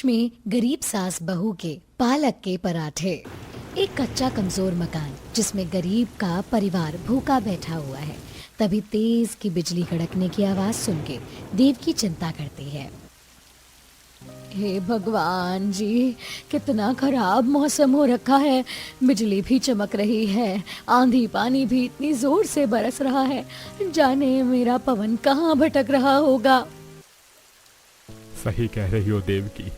तलाश में गरीब सास बहू के पालक के पराठे। एक कच्चा कमजोर मकान जिसमें गरीब का परिवार भूखा बैठा हुआ है। तभी तेज की बिजली कड़कने की आवाज सुन के देवकी चिंता करती है। हे भगवान जी, कितना खराब मौसम हो रखा है। बिजली भी चमक रही है, आंधी पानी भी इतनी जोर से बरस रहा है। जाने मेरा पवन कहाँ भटक रहा होगा। सही कह रही हो देवकी।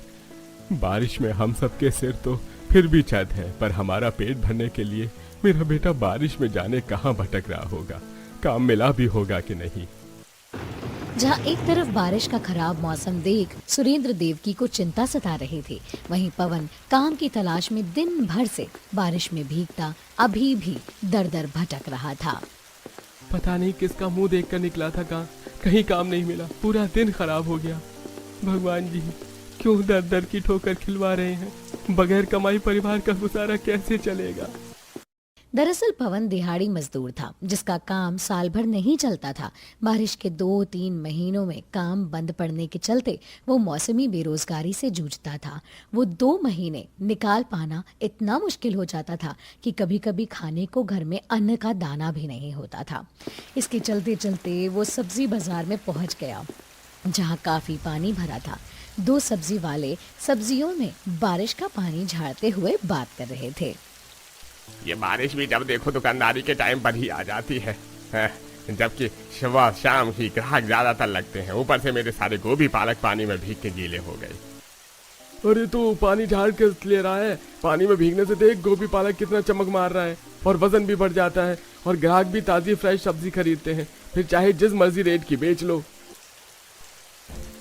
बारिश में हम सबके सिर तो फिर भी छत है, पर हमारा पेट भरने के लिए मेरा बेटा बारिश में जाने कहाँ भटक रहा होगा। काम मिला भी होगा कि नहीं। जहाँ एक तरफ बारिश का खराब मौसम देख सुरेंद्र देवकी को चिंता सता रही थी, वहीं पवन काम की तलाश में दिन भर से बारिश में भीगता अभी भी दर दर भटक रहा था। पता नहीं किसका मुंह देखकर निकला था, कहीं काम नहीं मिला, पूरा दिन खराब हो गया। भगवान जी, क्यों दर दर की ठोकर खिलवा रहे हैं? बगैर कमाई परिवार का गुजारा कैसे चलेगा? दरअसल पवन दिहाड़ी मजदूर था, जिसका काम साल भर नहीं चलता था। बारिश के 2-3 महीनों में काम बंद पड़ने के चलते वो मौसमी बेरोजगारी से जूझता था। वो 2 महीने निकाल पाना इतना मुश्किल हो जाता था कि कभी कभी खाने को घर में अन्न का दाना भी नहीं होता था। इसके चलते चलते वो सब्जी बाजार में पहुंच गया, जहाँ काफी पानी भरा था। 2 सब्जी वाले सब्जियों में बारिश का पानी झाड़ते हुए बात कर रहे थे। ये बारिश भी जब देखो दुकानदारी के टाइम पर ही आ जाती है, जबकि सुबह शाम ही ग्राहक ज्यादातर लगते हैं। ऊपर से मेरे सारे गोभी पालक पानी में भीग के गीले हो गए। अरे तू पानी झाड़ के ले रहा है, पानी में भीगने से देख गोभी पालक कितना चमक मार रहा है, और वजन भी बढ़ जाता है, और ग्राहक भी ताजी फ्रेश सब्जी खरीदते हैं, फिर चाहे जिस मर्जी रेट की बेच लो।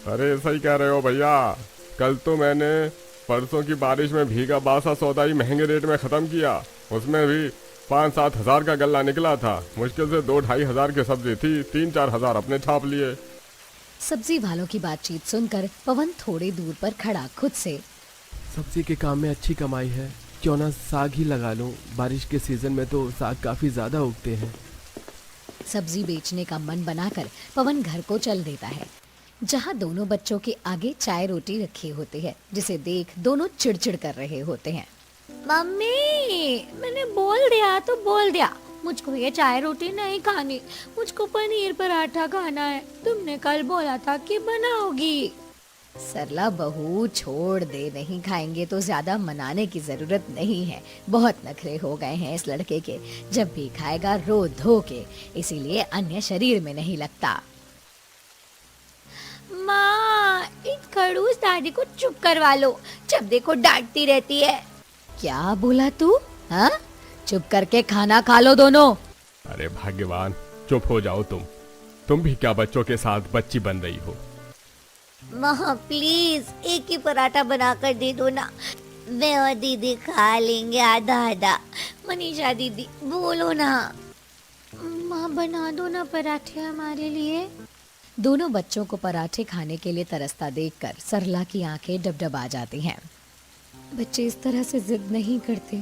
अरे सही कह रहे हो भैया, कल तो मैंने परसों की बारिश में भीगा बासा सौदा ही महंगे रेट में खत्म किया। उसमें भी 5-7 हजार का गल्ला निकला था। मुश्किल से 2-2.5 हजार की सब्जी थी, 3-4 हजार अपने छाप लिए। सब्जी वालों की बातचीत सुनकर पवन थोड़े दूर पर खड़ा खुद से, सब्जी के काम में अच्छी कमाई है, क्यों ना साग ही लगा लूं। बारिश के सीजन में तो साग काफी ज्यादा उगते हैं। सब्जी बेचने का मन बनाकर पवन घर को चल देता है, जहाँ दोनों बच्चों के आगे चाय रोटी रखी होती है, जिसे देख दोनों चिड़चिड़ कर रहे होते हैं। मम्मी, मैंने बोल दिया तो बोल दिया, मुझको ये चाय रोटी नहीं खानी, मुझको पनीर पराठा खाना है। तुमने कल बोला था कि बनाओगी। सरला बहू, छोड़ दे, नहीं खाएंगे तो ज्यादा मनाने की जरूरत नहीं है। बहुत नखरे हो गए हैं इस लड़के के, जब भी खाएगा रो धो के, इसीलिए अन्य शरीर में नहीं लगता। माँ, इन खड़ूस दादी को चुप करवा लो, जब देखो डांटती रहती है। क्या बोला तू? हाँ, चुप करके खाना खा लो दोनों। अरे भगवान, चुप हो जाओ तुम भी क्या बच्चों के साथ बच्ची बन रही हो? माँ प्लीज एक ही पराठा बनाकर दे दो ना, मैं और दीदी खा लेंगे आधा आधा। मनीषा दीदी बोलो ना। माँ बना दो ना पराठे हमारे लिए। दोनों बच्चों को पराठे खाने के लिए तरसता देखकर सरला की आंखें डबडबा जाती हैं। बच्चे इस तरह से जिद नहीं करते।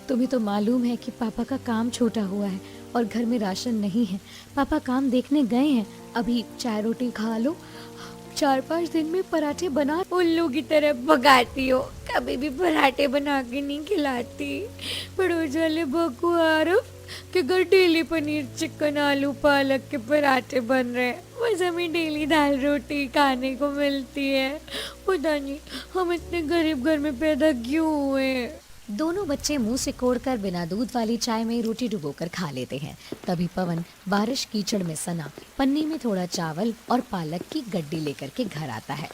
तुम्हें तो मालूम है कि पापा का काम छोटा हुआ है और घर में राशन नहीं है। पापा काम देखने गए हैं, अभी चाय रोटी खा लो। 4-5 दिन में पराठे बना उल्लू की तरह भगाती हो, कभी भी पराठे बना के नहीं खिलाती। पड़ोस वाले बकू आरफ के घर डेली पनीर चिकन आलू पालक के पराठे बन रहे हैं, बस हमें डेली दाल रोटी खाने को मिलती है। पता नहीं हम इतने गरीब घर में पैदा क्यों हुए। दोनों बच्चे मुंह सिकोड़कर बिना दूध वाली चाय में रोटी डुबोकर खा लेते हैं। तभी पवन बारिश कीचड़ में सना पन्नी में थोड़ा चावल और पालक की गड्डी लेकर के घर आता है।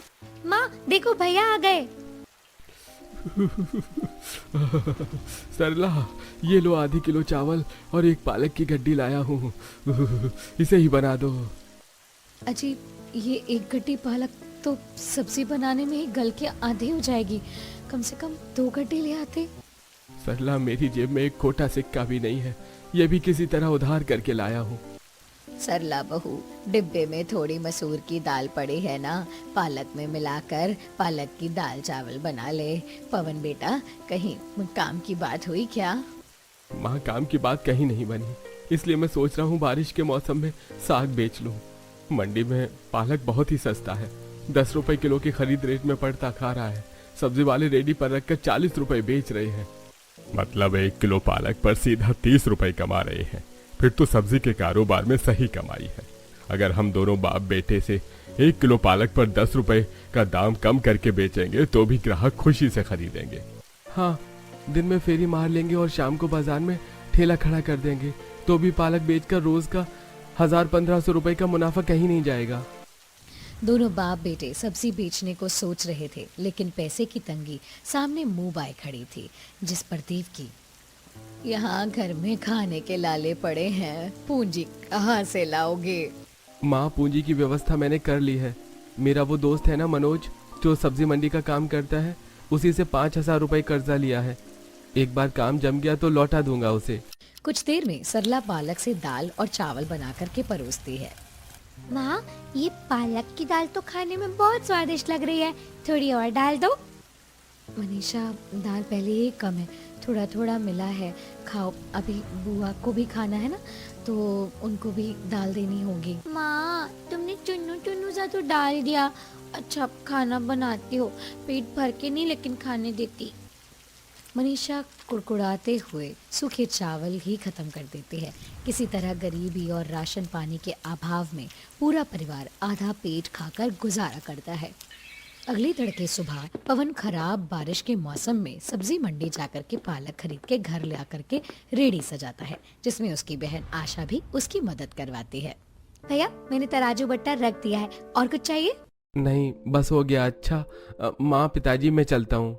माँ देखो भैया आ गए। सरला, ये लो आधी किलो चावल और एक पालक की गड्डी लाया हूँ, इसे ही बना दो। अजी, ये एक गड्डी पालक तो सब्जी बनाने में ही गल के आधी हो जाएगी, कम से कम 2 गड्डी ले आते। सरला, मेरी जेब में एक खोटा सिक्का भी नहीं है, ये भी किसी तरह उधार करके लाया हूँ। सरला बहू, डिब्बे में थोड़ी मसूर की दाल पड़ी है ना, पालक में मिलाकर पालक की दाल चावल बना ले। पवन बेटा, कहीं काम की बात हुई क्या? माँ, काम की बात कहीं नहीं बनी, इसलिए मैं सोच रहा हूँ बारिश के मौसम में साग बेच लूँ। मंडी में पालक बहुत ही सस्ता है, 10 रुपए किलो की खरीद रेट में पड़ता खा रहा है। सब्जी वाले रेडी पर रखकर 40 रुपए बेच रहे हैं। मतलब 1 किलो पालक पर सीधा 30 रुपए कमा रहे हैं। फिर तो सब्जी के कारोबार में सही कमाई है। अगर हम दोनों बाप बेटे से 1 किलो पालक पर 10 रुपए का दाम कम करके बेचेंगे तो भी ग्राहक खुशी से खरीदेंगे। हाँ, दिन में फेरी मार लेंगे और शाम को बाजार में ठेला खड़ा कर देंगे तो भी पालक बेचकर रोज का 1000-1500 रुपए का मुनाफा कहीं नहीं जाएगा। दोनों बाप बेटे सब्जी बेचने को सोच रहे थे, लेकिन पैसे की तंगी सामने मुंह बाए खड़ी थी। जिस पर देव की, यहाँ घर में खाने के लाले पड़े हैं, पूंजी कहाँ से लाओगे? माँ, पूंजी की व्यवस्था मैंने कर ली है। मेरा वो दोस्त है ना मनोज, जो सब्जी मंडी का काम करता है, उसी से 5000 रुपए कर्जा लिया है। एक बार काम जम गया तो लौटा दूंगा उसे। कुछ देर में सरला पालक से दाल और चावल बना करके परोसती है। माँ, ये पालक की दाल तो खाने में बहुत स्वादिष्ट लग रही है, थोड़ी और डाल दो। मनीषा, दाल पहले ही कम है, थोड़ा थोड़ा मिला है, खाओ। अभी बुआ को भी खाना है ना, तो उनको भी दाल देनी होगी। माँ, तुमने चुन्नू चुन्नू सा तो डाल दिया। अच्छा, खाना बनाती हो, पेट भर के नहीं लेकिन खाने देती। मनीषा कुड़कुड़ाते हुए सूखे चावल ही खत्म कर देती है। किसी तरह गरीबी और राशन पानी के अभाव में पूरा परिवार आधा पेट खाकर गुजारा करता है। अगली तड़के सुबह पवन खराब बारिश के मौसम में सब्जी मंडी जाकर के पालक खरीद के घर ले आकर के रेडी सजाता है, जिसमें उसकी बहन आशा भी उसकी मदद करवाती है। भैया, मैंने तराजू बट्टा रख दिया है, और कुछ चाहिए? नहीं, बस हो गया। अच्छा माँ, पिताजी मैं चलता हूँ।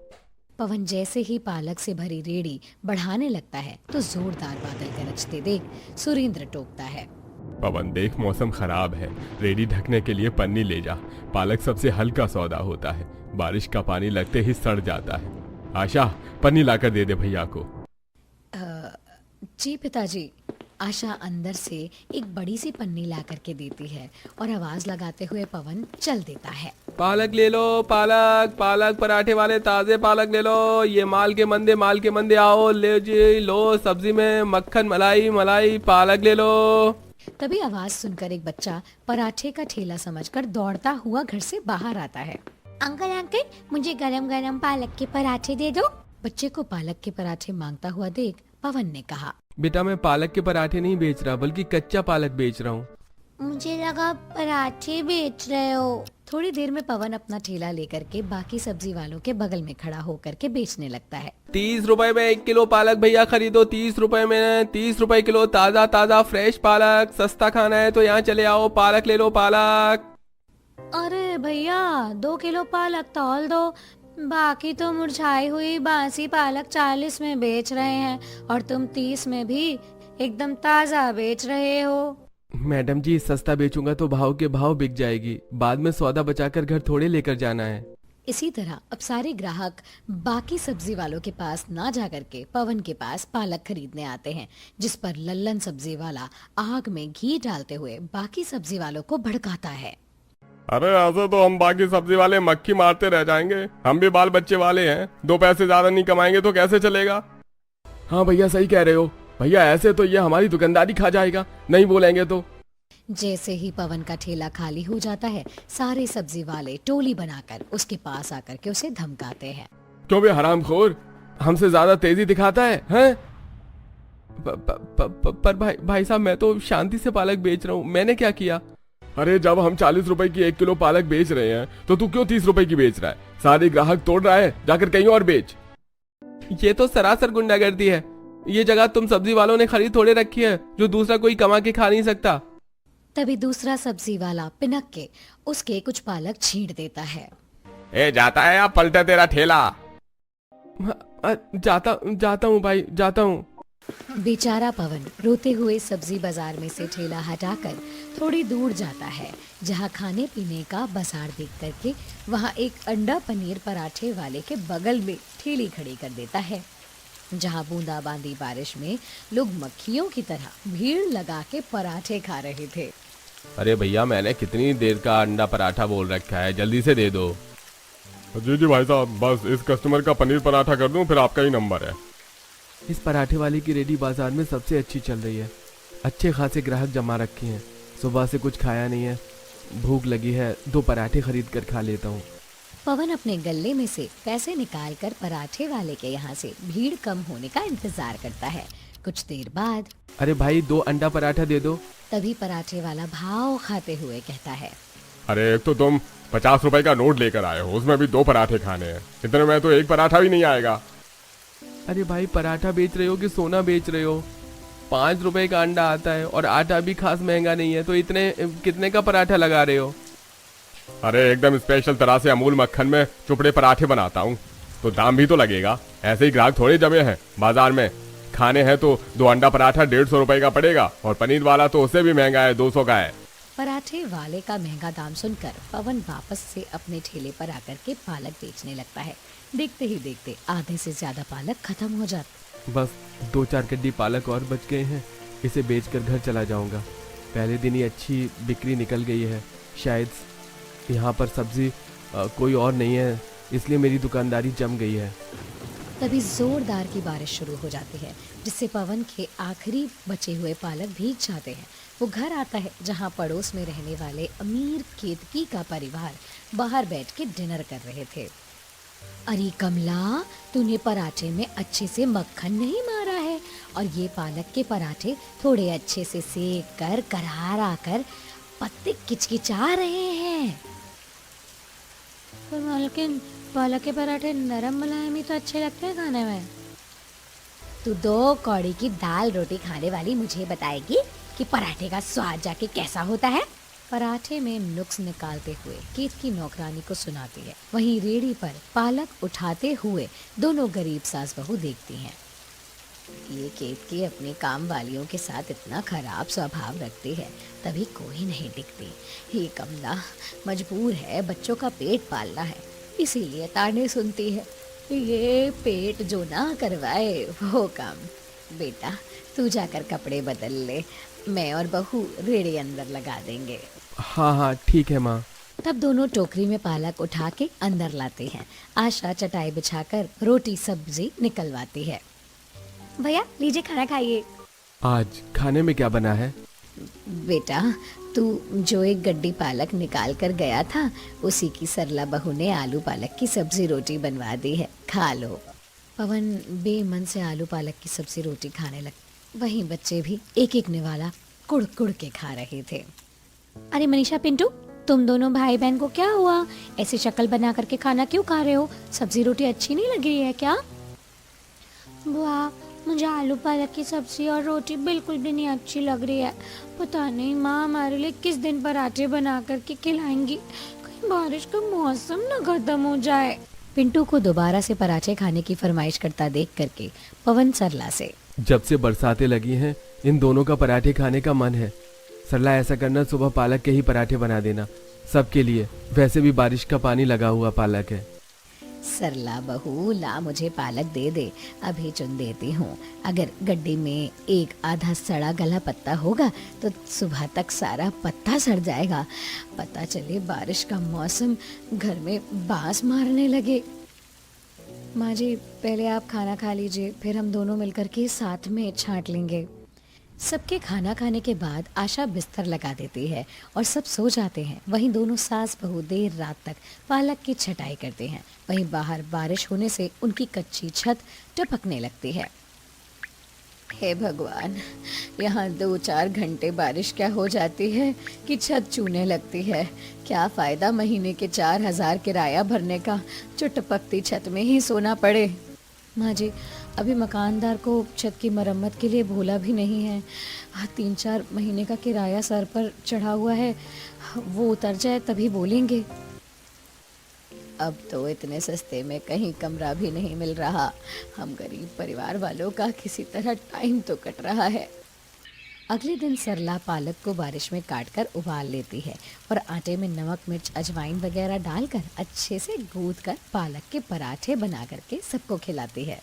पवन जैसे ही पालक से भरी रेडी बढ़ाने लगता है तो जोरदार बादल गरजते देख सुरेंद्र टोकता है। पवन देख, मौसम खराब है, रेडी ढकने के लिए पन्नी ले जा। पालक सबसे हल्का सौदा होता है, बारिश का पानी लगते ही सड़ जाता है। आशा, पन्नी लाकर दे दे भैया को। जी पिताजी। आशा अंदर से एक बड़ी सी पन्नी ला करके देती है और आवाज लगाते हुए पवन चल देता है। पालक ले लो, पालक पालक, पराठे वाले ताजे पालक ले लो। ये माल के मंदे आओ, ले जी लो। सब्जी में मक्खन, मलाई मलाई, पालक ले लो। तभी आवाज सुनकर एक बच्चा पराठे का ठेला समझकर दौड़ता हुआ घर से बाहर आता है। अंकल अंकल, मुझे गरम गरम पालक के पराठे दे दो। बच्चे को पालक के पराठे मांगता हुआ देख पवन ने कहा, बेटा, मैं पालक के पराठे नहीं बेच रहा, बल्कि कच्चा पालक बेच रहा हूँ। मुझे लगा पराठे बेच रहे हो। थोड़ी देर में पवन अपना ठेला लेकर के बाकी सब्जी वालों के बगल में खड़ा होकर के बेचने लगता है। 30 रुपए में 1 किलो पालक भैया खरीदो। 30 रुपए में 30 रुपए किलो, ताजा ताजा फ्रेश पालक। सस्ता खाना है तो यहाँ चले आओ, पालक ले लो, पालक। अरे भैया, 2 किलो पालक तौल दो, बाकी तो मुरझाई हुई बासी पालक 40 में बेच रहे हैं और तुम 30 में भी एकदम ताजा बेच रहे हो। मैडम जी, सस्ता बेचूंगा तो भाव के भाव बिक जाएगी, बाद में सौदा बचाकर घर थोड़े लेकर जाना है। इसी तरह अब सारे ग्राहक बाकी सब्जी वालों के पास ना जाकर के पवन के पास पालक खरीदने आते हैं, जिस पर लल्लन सब्जी वाला आग में घी डालते हुए बाकी सब्जी वालों को भड़काता है। अरे ऐसे तो हम बाकी सब्जी वाले मक्खी मारते रह जाएंगे, हम भी बाल बच्चे वाले हैं, 2 पैसे ज्यादा नहीं कमाएंगे तो कैसे चलेगा? हाँ भैया, सही कह रहे हो भैया, ऐसे तो ये हमारी दुकानदारी खा जाएगा, नहीं बोलेंगे तो। जैसे ही पवन का ठेला खाली हो जाता है, सारे सब्जी वाले टोली बनाकर उसके पास आकर के उसे धमकाते हैं। क्यों बे हरामखोर, हमसे ज्यादा तेजी दिखाता है, हैं? पर भाई साहब, मैं तो शांति से पालक बेच रहा हूँ, मैंने क्या किया? अरे जब हम 40 रुपए की 1 किलो पालक बेच रहे हैं तो तू क्यों 30 रुपए की बेच रहा है? सारे ग्राहक तोड़ रहा है, जाकर कहीं और बेच। ये तो सरासर गुंडागर्दी है। ये जगह तुम सब्जी वालों ने खरीद थोड़े रखी है, जो दूसरा कोई कमा के खा नहीं सकता। तभी दूसरा सब्जी वाला पिनक के उसके कुछ पालक छींट देता है। ए, जाता है या पलटा तेरा ठेला? जाता हूँ भाई, जाता हूँ। बेचारा पवन रोते हुए सब्जी बाजार में से ठेला हटाकर थोड़ी दूर जाता है, जहाँ खाने पीने का बाजार देख करके वहाँ एक अंडा पनीर पराठे वाले के बगल में ठेली खड़ी कर देता है, जहाँ बूंदाबांदी बारिश में लोग मक्खियों की तरह भीड़ लगा के पराठे खा रहे थे। अरे भैया, मैंने कितनी देर का अंडा पराठा बोल रखा है, जल्दी से दे दो। जी जी भाई साहब, बस इस कस्टमर का पनीर पराठा कर दूं, फिर आपका ही नंबर है। इस पराठे वाले की रेडी बाजार में सबसे अच्छी चल रही है, अच्छे खासे ग्राहक जमा रखे हैं। सुबह से कुछ खाया नहीं है, भूख लगी है, 2 पराठे खरीद कर खा लेता हूँ। पवन अपने गल्ले में से पैसे निकालकर पराठे वाले के यहाँ से भीड़ कम होने का इंतजार करता है। कुछ देर बाद अरे भाई 2 अंडा पराठा दे दो। तभी पराठे वाला भाव खाते हुए कहता है, अरे एक तो तुम 50 रुपए का नोट लेकर आए हो, उसमें भी 2 पराठे खाने हैं। इतने में तो एक पराठा भी नहीं आएगा। अरे भाई पराठा बेच रहे हो कि सोना बेच रहे हो? 5 रुपए का अंडा आता है और आटा भी खास महंगा नहीं है, तो इतने कितने का पराठा लगा रहे हो? अरे एकदम स्पेशल तरह से अमूल मक्खन में चुपड़े पराठे बनाता हूँ, तो दाम भी तो लगेगा। ऐसे ही ग्राहक थोड़े जमे हैं बाजार में। खाने हैं तो 2 अंडा पराठा 150 रुपए का पड़ेगा, और पनीर वाला तो उससे भी महंगा है, 200 का है। पराठे वाले का महंगा दाम सुनकर पवन वापस से अपने ठेले पर आकर के पालक बेचने लगता है। देखते ही देखते आधे से ज्यादा पालक खत्म हो जाता। बस 2-4 कड्डी पालक और बच गए हैं, इसे बेचकर घर चला जाऊंगा। पहले दिन ही अच्छी बिक्री निकल गई है। शायद यहाँ पर सब्जी कोई और नहीं है, इसलिए मेरी दुकानदारी जम गई है। तभी जोरदार की बारिश शुरू हो जाती है, जिससे पवन के आखिरी बचे हुए पालक भीग जाते हैं। वो घर आता है जहाँ पड़ोस में रहने वाले अमीर केतकी का परिवार बाहर बैठ के डिनर कर रहे थे। अरे कमला, तूने पराठे में अच्छे से मक्खन नहीं मारा है, और ये पालक के पराठे थोड़े अच्छे से सेक कर करार आकर पत्ते किचकिचा रहे हैं। पर मालकिन, पालक के पराठे नरम मुलायम ही तो अच्छे लगते हैं खाने में। तू 2 कौड़ी की दाल रोटी खाने वाली मुझे बताएगी कि पराठे का स्वाद जाके कैसा होता है? पराठे में नुक्स निकालते हुए केत की नौकरानी को सुनाती है। वहीं रेड़ी पर पालक उठाते हुए दोनों गरीब सास बहू देखती हैं। ये केत की अपनी काम वालियों के साथ इतना खराब स्वभाव रखती है, तभी कोई नहीं टिकती। ये कमला मजबूर है, बच्चों का पेट पालना है, इसीलिए ताने सुनती है। ये पेट जो ना करवाए वो काम। बेटा तू जाकर कपड़े बदल ले, मैं और बहू रेड़ी अंदर लगा देंगे। हाँ ठीक है माँ। तब दोनों टोकरी में पालक उठा के अंदर लाते हैं। आशा चटाई बिछाकर रोटी सब्जी निकलवाती है। भैया लीजिए, खाना खाइए। आज खाने में क्या बना है? बेटा तू जो एक गड्डी पालक निकाल कर गया था, उसी की सरला बहू ने आलू पालक की सब्जी रोटी बनवा दी है, खा लो। पवन बेमन से आलू पालक की सब्जी रोटी खाने लगा। वहीं बच्चे भी एक एक निवाला कुड़ कुड़ के खा रहे थे। अरे मनीषा, पिंटू, तुम दोनों भाई बहन को क्या हुआ? ऐसी शक्ल बना करके खाना क्यों खा रहे हो? सब्जी रोटी अच्छी नहीं लग रही है क्या? वाह, मुझे आलू पालक की सब्जी और रोटी बिल्कुल भी नहीं अच्छी लग रही है। पता नहीं माँ हमारे लिए किस दिन पराठे बना करके खिलाएंगी। कहीं बारिश का मौसम न खत्म हो जाए। पिंटू को दोबारा से पराठे खाने की फरमाइश करता देख करके पवन सरला से, जब से बरसातें लगी हैं, इन दोनों का पराठे खाने का मन है। सरला ऐसा करना, सुबह पालक के ही पराठे बना देना सबके लिए। वैसे भी बारिश का पानी लगा हुआ पालक है। सरला बहू ला मुझे पालक दे दे, अभी चुन देती हूँ। अगर गड्डी में एक आधा सड़ा गला पत्ता होगा तो सुबह तक सारा पत्ता सड़ जाएगा। पता चले बारिश का मौसम घर में बास मारने लगे। माँ जी पहले आप खाना खा लीजिए, फिर हम दोनों मिलकर के साथ में छांट लेंगे। सबके खाना खाने के बाद आशा बिस्तर लगा देती है और सब सो जाते हैं। वहीं दोनों सास बहू देर रात तक पालक की छटाई करते हैं। वहीं बाहर बारिश होने से उनकी कच्ची छत टपकने लगती है। हे भगवान, यहाँ 2-4 घंटे बारिश क्या हो जाती है कि छत चूने लगती है। क्या फ़ायदा महीने के 4,000 किराया भरने का, जो टपकती छत में ही सोना पड़े। माँ जी अभी मकानदार को छत की मरम्मत के लिए भूला भी नहीं है। 3-4 महीने का किराया सर पर चढ़ा हुआ है, वो उतर जाए तभी बोलेंगे। अब तो इतने सस्ते में कहीं कमरा भी नहीं मिल रहा। हम गरीब परिवार वालों का किसी तरह टाइम तो कट रहा है। अगले दिन सरला पालक को बारिश में काटकर उबाल लेती है और आटे में नमक मिर्च अजवाइन वगैरह डालकर अच्छे से गूंथ कर पालक के पराठे बना करके सबको खिलाती है।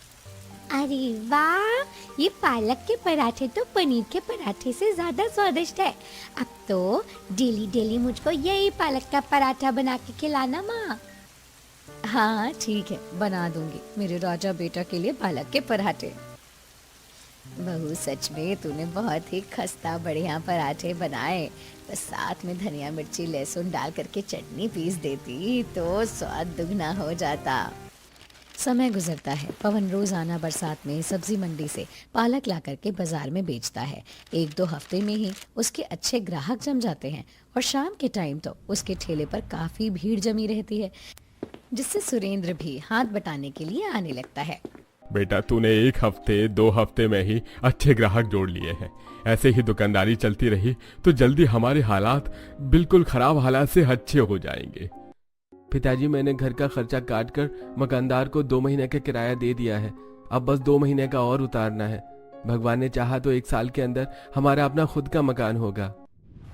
अरे वाह, ये पालक के पराठे तो पनीर के पराठे से ज्यादा स्वादिष्ट है। अब तो डेली डेली मुझको यही पालक का पराठा बना के खिलाना माँ। हाँ ठीक है, बना दूंगी मेरे राजा बेटा के लिए पालक के पराठे। बहू सच में तूने बहुत ही खस्ता बढ़िया पराठे बनाए। बस साथ में धनिया मिर्ची लहसुन डाल करके चटनी पीस देती तो स्वाद दुगना हो जाता। समय गुजरता है। पवन रोजाना बरसात में सब्जी मंडी से पालक ला करके बाजार में बेचता है। 1-2 हफ्ते में ही उसके अच्छे ग्राहक जम जाते हैं और शाम के टाइम तो उसके ठेले पर काफी भीड़ जमी रहती है, जिससे सुरेंद्र भी हाथ बटाने के लिए आने लगता है। बेटा तूने 1 हफ्ते 2 हफ्ते में ही अच्छे ग्राहक जोड़ लिए हैं। ऐसे ही दुकानदारी चलती रही तो जल्दी हमारे हालात बिल्कुल खराब हालात से अच्छे हो जाएंगे। पिताजी, मैंने घर का खर्चा काट कर मकानदार को 2 महीने का किराया दे दिया है। अब बस 2 महीने का और उतारना है। भगवान ने चाहा तो 1 साल के अंदर हमारा अपना खुद का मकान होगा।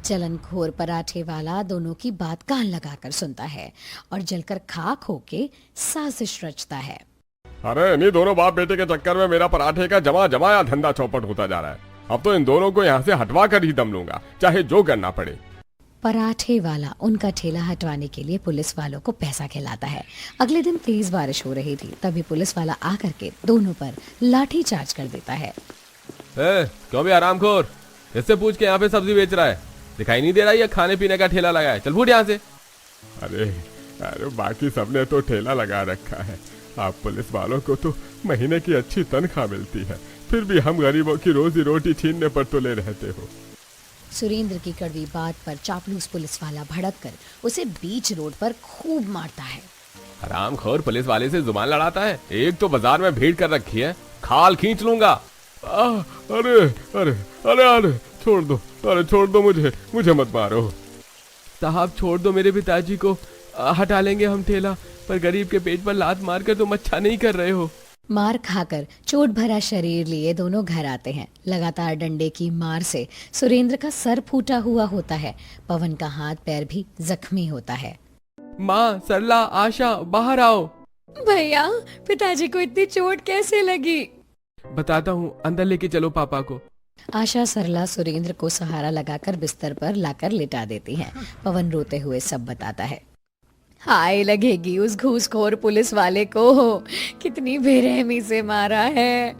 चलनखोर पराठे वाला दोनों की बात कान लगाकर सुनता है और जलकर खाक होके साजिश रचता है। अरे इन्हीं दोनों बाप बेटे के चक्कर में मेरा पराठे का जमा जमाया धंधा चौपट होता जा रहा है। अब तो इन दोनों को यहाँ से हटवा कर ही दम लूंगा, चाहे जो करना पड़े। पराठे वाला उनका ठेला हटवाने के लिए पुलिस वालों को पैसा खिलाता है। अगले दिन तेज बारिश हो रही थी, तभी पुलिस वाला आकर के दोनों पर लाठी चार्ज कर देता है। क्यों भी आरामखोर, इससे पूछ के यहाँ पे सब्जी बेच रहा है? दिखाई नहीं दे रहा है खाने पीने का ठेला लगा है? चल फूट यहाँ से। अरे बाकी सबने तो ठेला लगा रखा है। आप पुलिस वालों को तो महीने की अच्छी तनख्वाह मिलती है, फिर भी हम गरीबों की रोजी रोटी छीनने पर तुले रहते हो। सुरेंद्र की कड़वी बात पर चापलूस पुलिस वाला भड़क कर उसे बीच रोड पर खूब मारता है। हरामखोर पुलिस वाले से जुबान लड़ाता है। एक तो बाजार में भीड़ कर रखी है, खाल खींच लूंगा। अरे अरे अरे अरे छोड़ दो, अरे छोड़ दो, मुझे मत मारो। साहब छोड़ दो, मेरे पिताजी को हटा लेंगे हम ठेला, पर गरीब के पेट पर लात मारकर तुम अच्छा नहीं कर रहे हो। मार खाकर चोट भरा शरीर लिए दोनों घर आते हैं। लगातार डंडे की मार से सुरेंद्र का सर फूटा हुआ होता है। पवन का हाथ पैर भी जख्मी होता है। माँ, सरला, आशा, बाहर आओ। भैया, पिताजी को इतनी चोट कैसे लगी? बताता हूँ, अंदर लेके चलो पापा को। आशा सरला सुरेंद्र को सहारा लगाकर बिस्तर पर लाकर लिटा देती हैं। पवन रोते हुए सब बताता है। हाय लगेगी उस घूसखोर पुलिस वाले को, कितनी बेरहमी से मारा है।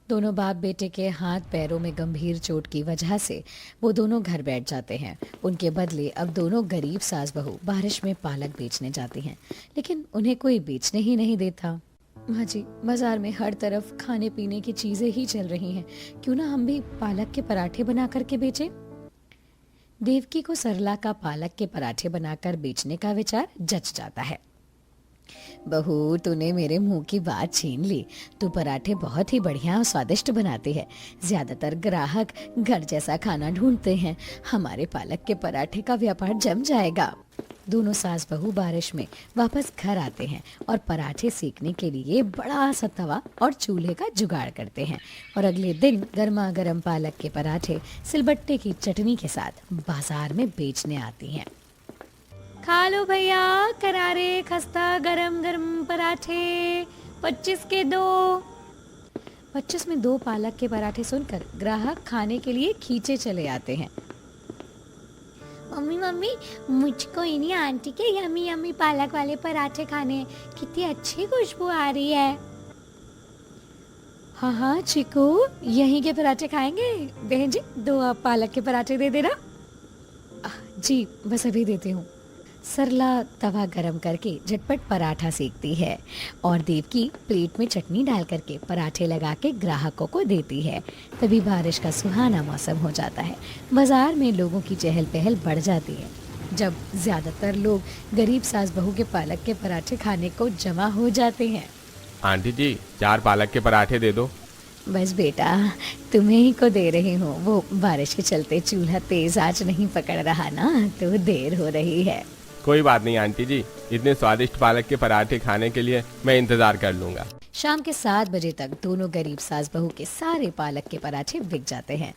दोनों बाप बेटे के हाथ पैरों में गंभीर चोट की वजह से वो दोनों घर बैठ जाते हैं। उनके बदले अब दोनों गरीब सास बहू बारिश में पालक बेचने जाती हैं, लेकिन उन्हें कोई बेचने ही नहीं देता। माँ जी, बाजार में हर तरफ खाने पीने की चीजें ही चल रही हैं, क्यों ना हम भी पालक के पराठे बना करके बेचें? देवकी को सरला का पालक के पराठे बनाकर बेचने का विचार जच जाता है। बहू, तूने मेरे मुंह की बात छीन ली। तू पराठे बहुत ही बढ़िया और स्वादिष्ट बनाती है। ज्यादातर ग्राहक घर जैसा खाना ढूंढते हैं। हमारे पालक के पराठे का व्यापार जम जाएगा। दोनों सास बहू बारिश में वापस घर आते हैं और पराठे सेकने के लिए बड़ा सा तवा और चूल्हे का जुगाड़ करते हैं और अगले दिन गर्मा गर्म पालक के पराठे सिलबट्टे की चटनी के साथ बाजार में बेचने आती हैं। खा लो भैया, करारे खस्ता गरम गरम पराठे, 25 के 2। 25 में 2 पालक के पराठे सुनकर ग्राहक खाने के लिए खींचे चले आते हैं। मम्मी मम्मी, मुझको इन्हीं आंटी के यम्मी यम्मी पालक वाले पराठे खाने हैं। कितनी अच्छी खुशबू आ रही है। हाँ हाँ चिकू, यहीं के पराठे खाएंगे। बहन जी, 2 आप पालक के पराठे दे देना। जी बस अभी देती हूँ। सरला तवा गरम करके झटपट पराठा सेकती है और देवकी प्लेट में चटनी डाल करके पराठे लगा के ग्राहकों को देती है। तभी बारिश का सुहाना मौसम हो जाता है। बाजार में लोगों की चहल पहल बढ़ जाती है। जब ज्यादातर लोग गरीब सास बहू के पालक के पराठे खाने को जमा हो जाते हैं। आंटी जी, 4 पालक के पराठे दे दो। बस बेटा, तुम्हें ही को दे रही हूँ। वो बारिश के चलते चूल्हा तेज आंच नहीं पकड़ रहा ना, तो देर हो रही है। कोई बात नहीं आंटी जी, इतने स्वादिष्ट पालक के पराठे खाने के लिए मैं इंतजार कर लूंगा। शाम के 7 बजे तक दोनों गरीब सास बहू के सारे पालक के पराठे बिक जाते हैं।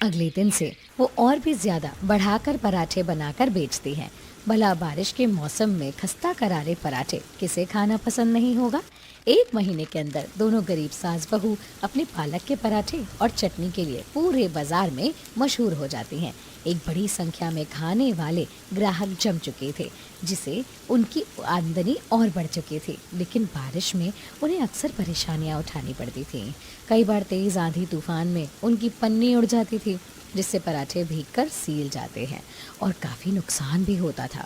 अगले दिन से वो और भी ज्यादा बढ़ाकर पराठे बनाकर बेचती हैं। भला बारिश के मौसम में खस्ता करारे पराठे किसे खाना पसंद नहीं होगा। 1 महीने के अंदर दोनों गरीब सास बहू अपने पालक के पराठे और चटनी के लिए पूरे बाजार में मशहूर हो जाती हैं। एक बड़ी संख्या में खाने वाले ग्राहक जम चुके थे, जिससे उनकी आमदनी और बढ़ चुकी थी। लेकिन बारिश में उन्हें अक्सर परेशानियां उठानी पड़ती थीं। कई बार तेज आंधी तूफान में उनकी पन्नी उड़ जाती थी, जिससे पराठे भीगकर सील जाते हैं और काफ़ी नुकसान भी होता था।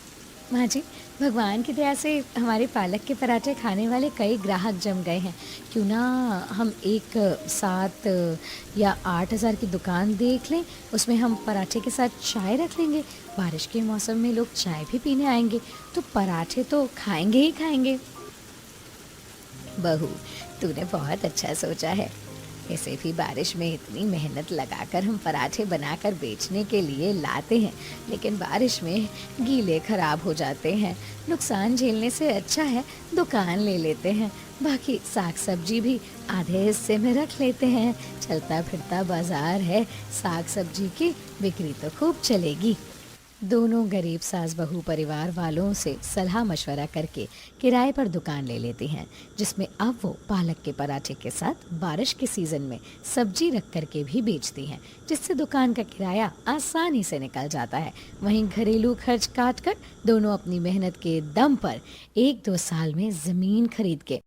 माँ जी, भगवान की दया से हमारे पालक के पराठे खाने वाले कई ग्राहक जम गए हैं। क्यों ना हम एक 7 या 8 हज़ार की दुकान देख लें, उसमें हम पराठे के साथ चाय रख लेंगे। बारिश के मौसम में लोग चाय भी पीने आएंगे तो पराठे तो खाएंगे ही खाएंगे। बहू, तूने बहुत अच्छा सोचा है। ऐसे भी बारिश में इतनी मेहनत लगाकर हम पराठे बनाकर बेचने के लिए लाते हैं, लेकिन बारिश में गीले खराब हो जाते हैं। नुकसान झेलने से अच्छा है दुकान ले लेते हैं, बाकी साग सब्जी भी आधे हिस्से में रख लेते हैं। चलता फिरता बाजार है, साग सब्जी की बिक्री तो खूब चलेगी। दोनों गरीब सास बहू परिवार वालों से सलाह मशवरा करके किराए पर दुकान ले लेती हैं, जिसमें अब वो पालक के पराठे के साथ बारिश के सीज़न में सब्जी रख करके भी बेचती हैं, जिससे दुकान का किराया आसानी से निकल जाता है। वहीं घरेलू खर्च काट कर दोनों अपनी मेहनत के दम पर 1-2 साल में ज़मीन खरीद के